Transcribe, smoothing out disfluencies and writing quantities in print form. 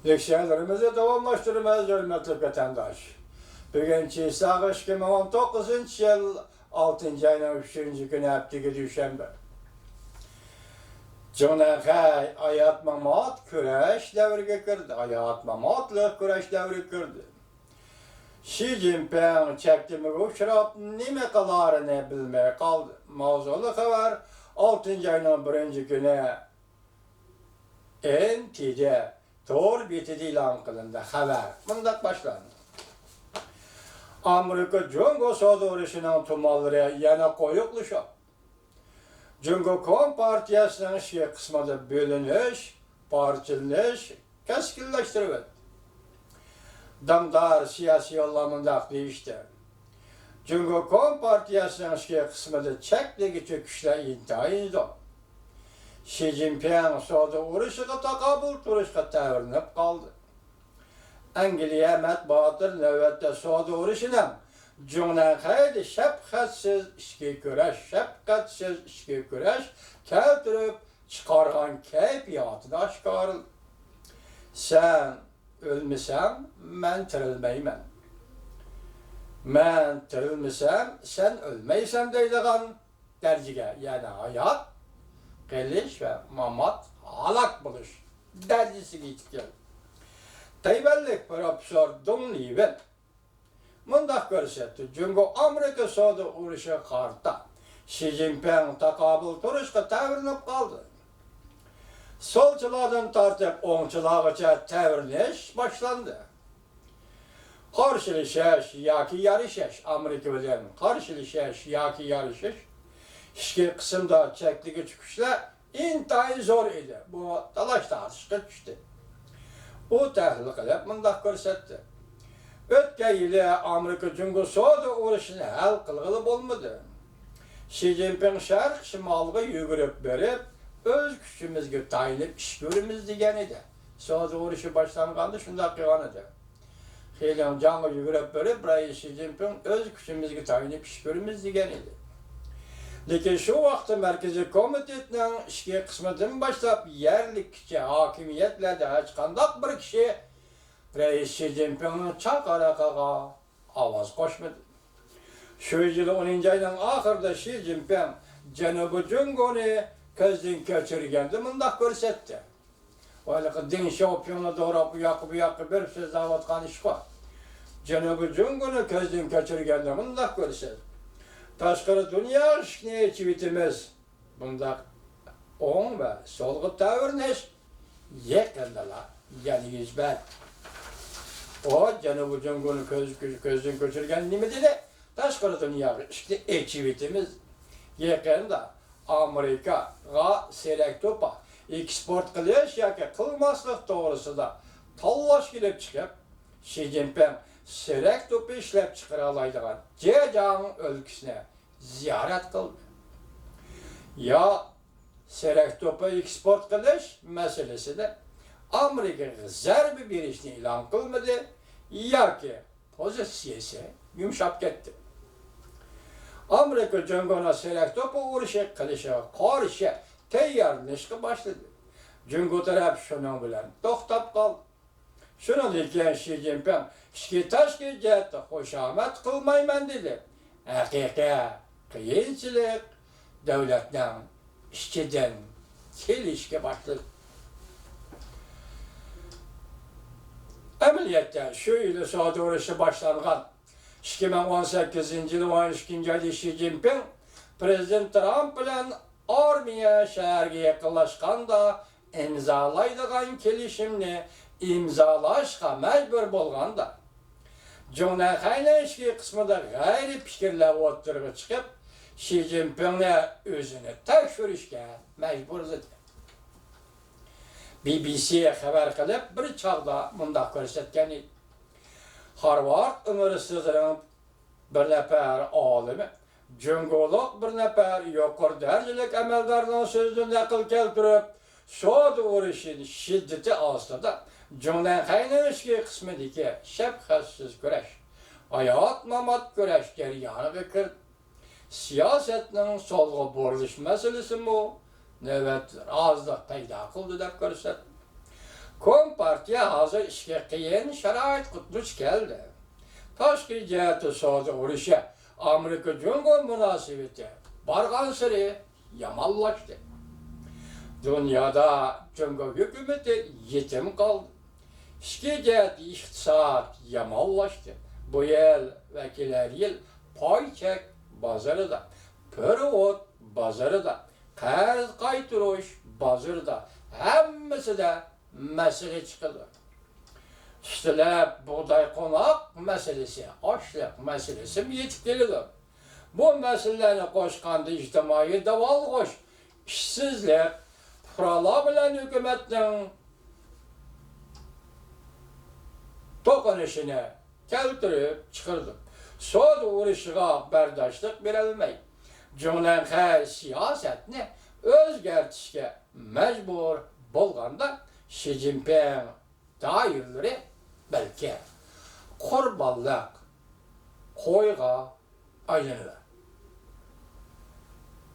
Leksiyalarımızı davamlaştırmaz hürmetli vatandaş. Bugünkü saat 2019 yıl 6. ayının 3. günü haftaga düşenbe. Cunaqay ayat mamat kurash davriga kirdi. Ayat mamatlik kurash davriga kirdi. Xi Jinping chakimiga uchrab nima qilarini bilmay qoldi. Mavzuli xabar 6. ayının 1. günü NT'de Tor betida e'lon qilindi xabar. Bundoq boshlandi. Amerika Jungo savdo urushining tumanlari yana qo'yiqlashib. Jungo Kompartiyasining ishki qismida bo'linish, parchalanish keskinlashtirildi. Damdar siyosiy yo'llamında deyishdi. Jungo Kompartiyasining ishki qismida chekdagi cho'kishlar intayin zo'r. Xi Jinping savdo urushiga taqobil turishga tayyorlanib qoldi. Angliya matbuoti navbatda savdo urushining Cunaqayda shafqatsiz ishga kurash keltirib chiqargan kayfiyatini oshkorladi. Sen o'lmasam, men tirilmayman. Men tirilmasam, sen o'lmaysan deydigan darajaga, ya'ni hayot qilish va mamat halok bo'lish darajasiga yetib keldi. Tayvanlik professor Dong Liwen mundaq ko'rsatdi. Jungo Amerika savdo urushi qarta Xi Jinping taqobil turishga tayyorlanib qoldi. Solchilardan tortib o'ngchilargacha tayyorlanish boshlandi. Qarshilashish yoki yarishish, Amerika bilan qarshilashish yoki yarishish ishki qismda chekligi chiqishlar intayin zo'r edi. Bu talash tortishga tushdi. U tahlil qilib mundaq ko'rsatdi. O'tgan yili Amerika Jungo savdo urushini hal qilg'ili bo'lmadi. Xi Jinping sharq shimoliga yugurib berib, o'z kuchimizga tayinib ish ko'ramiz degan edi. Savdo urushi boshlanganda shunday qilgan edi. Xeylan jangga yugurib berib, Xi Jinping o'z kuchimizga tayinib ish ko'ramiz degan edi. Lekin shu vaqtda Markaziy komitetning ishki qismidan boshlab yerlikcha hokimiyatlarda hech qanday bir kishi Xi Jinpingning chaqiriqiga ovoz qo'shmadi. Shu yil 10 ayning oxirida Xi Jinping Janubiy Jungoni ko'zdan kechirganda mundaq ko'rsatdi. O'ylaqa Deng Xiaopingni doğrab bu yoqqa berib so'zlayotgan ish bor. Janubiy Jungoni ko'zdan kechirganda mundaq ko'rsatdi. Tashqari dunyo ishni chivitimiz bundaq o'ng va so'lg'i tayyorlash yaqindalar, ya'ni yuzbar. O Janubiy Jungoni ko'zdan ko'chirgan nima dedi? Tashqari dunyo ishni chivitimiz yaqinda Amerikaga serak to'pa eksport qilish yoki qilmaslik to'g'risida tanlash kelib chiqib, Xi Jinping serak to'pi ishlab chiqara oladigan Zhejiang o'lkasini ziyorat qildi. Ya serak to'pi eksport qilish masalasida Amerikaga zarba berishni e'lon qilmadi yoki pozitsiyasi yumshab ketdi. Amerika Jungoni serak to'pi urushi qilishga qarshi tayyorlanishga boshladi. Jungo taraf shuning bilan to'xtab qoldi. Shuningdek Xi Jinping ishki tashqi jihatda xushomad qilmayman dedi. Haqiqiy qiyinchilik davlatning ishchidan kelishga boshladi. Amaliyotda shu yil savdo urushi boshlangan 2018 yil 12 oyda Xi Jinping Prezident Trump bilan armiya shaharga yaqinlashganda imzolaydigan kelishimni imzolashga majbur bo'lganda Cunaqayning ishki qismida g'ayri fikrlar o'tirg'i chiqib, Xi Jinpingni o'zini tekshirishga majbur qildi. BBC xabar qilib bir chog'da mundaq ko'rsatgan edi. Harvard universitetining bir nafar olimi Jungolog bir nafar yuqori darajalik amaldorning so'zini naql keltirib, savdo urushining shiddati ostida Cunaqayning ishki qismidagi shafqatsiz kurash, hayot mamat kurash jarayoniga kirdi. Siyosetning so'lg'i burilish masalasi navbat ozliq paydo qildi deb ko'rsatdi. Kompa partiya hazır işe qiyin sharoit duch keldi. Tashqi jihati savdo urushi Amerika-Jungo munosabati barg'ansari yomonlashdi. Dunyoda Jungo hukumati yetim qoldi. Ichki jihati iqtisod yomonlashdi. Bu yil va kelar yil poychak bozorida, pirovod bozorida, qarz qaytarish bozorida hammasida masala chiqadi. Üstüne buğday konak meselesi, açlık meselesi mi yetip geliyor? Bu meseleleri koşkandı içtimai daval koş, işsizlik, fırala bilen hükümetin dokunuşunu keltirip çıkırdı. Soğudu uğraşığa berdaşlık verilmeyi. Cümlenke siyasetini özgertişke mecbur bolganda Xi Jinping dairleri belki kurbanlık koyga aylanır.